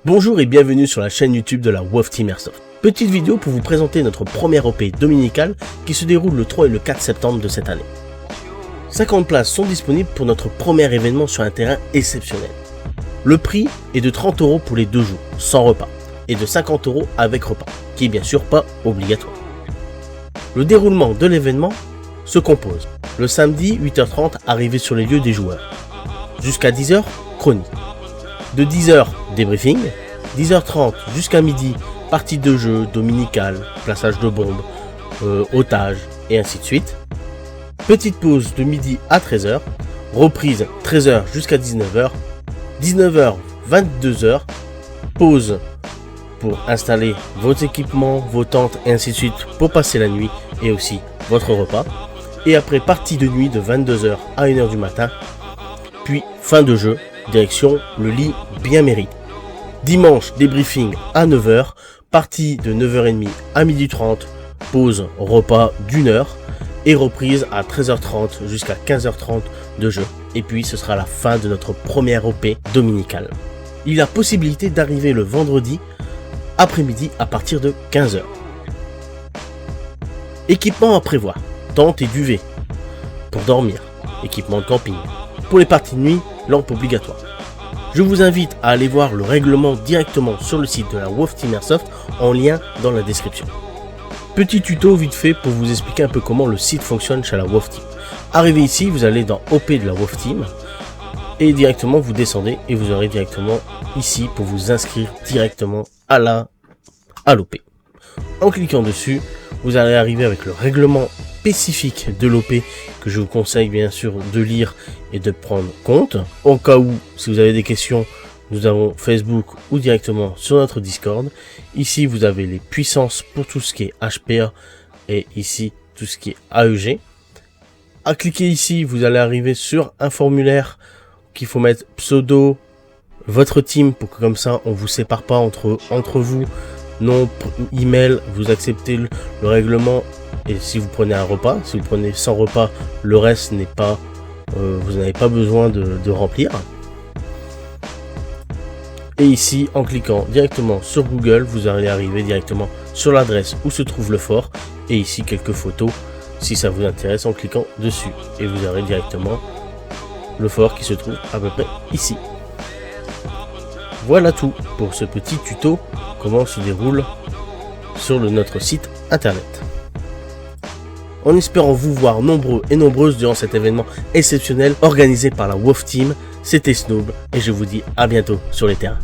Bonjour et bienvenue sur la chaîne YouTube de la WOF Team Airsoft. Petite vidéo pour vous présenter notre première OP dominicale qui se déroule le 3 et le 4 septembre de cette année. 50 places sont disponibles pour notre premier événement sur un terrain exceptionnel. Le prix est de 30 € pour les 2 jours, sans repas, et de 50 € avec repas, qui est bien sûr pas obligatoire. Le déroulement de l'événement se compose. Le samedi 8h30, arrivée sur les lieux des joueurs. Jusqu'à 10h, chronique. De 10h, débriefing. 10h30 jusqu'à midi, partie de jeu, dominicale, plaçage de bombes, otages, et ainsi de suite. Petite pause de midi à 13h. Reprise 13h jusqu'à 19h. 19h, 22h. Pause pour installer vos équipements, vos tentes, et ainsi de suite pour passer la nuit et aussi votre repas. Et après, partie de nuit de 22h à 1h du matin. Puis fin de jeu, direction le lit bien mérité. Dimanche, débriefing à 9h, partie de 9h30 à 12h30, pause repas d'1h et reprise à 13h30 jusqu'à 15h30 de jeu. Et puis ce sera la fin de notre première OP dominicale. Il y a possibilité d'arriver le vendredi après-midi à partir de 15h. Équipement à prévoir, tente et duvet pour dormir, équipement de camping. Pour les parties de nuit, lampe obligatoire. Je vous invite à aller voir le règlement directement sur le site de la WOF Team Airsoft en lien dans la description. Petit tuto vite fait pour vous expliquer un peu comment le site fonctionne chez la WOF Team. Arrivé ici, vous allez dans OP de la WOF Team et directement vous descendez et vous aurez directement ici pour vous inscrire directement à l'OP. En cliquant dessus, vous allez arriver avec le règlement spécifique de l'OP que je vous conseille bien sûr de lire et de prendre compte. Au cas où, si vous avez des questions, nous avons Facebook ou directement sur notre Discord. Ici, vous avez les puissances pour tout ce qui est HPA et ici, tout ce qui est AEG. À cliquer ici, vous allez arriver sur un formulaire qu'il faut mettre pseudo, votre team, pour que comme ça, on vous sépare pas entre vous. Nom, email, vous acceptez le règlement. Et si vous prenez un repas, si vous prenez sans repas, le reste n'est pas, vous n'avez pas besoin de remplir. Et ici, en cliquant directement sur Google, vous allez arriver directement sur l'adresse où se trouve le fort. Et ici, quelques photos, si ça vous intéresse, en cliquant dessus. Et vous aurez directement le fort qui se trouve à peu près ici. Voilà tout pour ce petit tuto, comment se déroule sur notre site internet. En espérant vous voir nombreux et nombreuses durant cet événement exceptionnel organisé par la WOF Team, c'était Snoob et je vous dis à bientôt sur les terrains.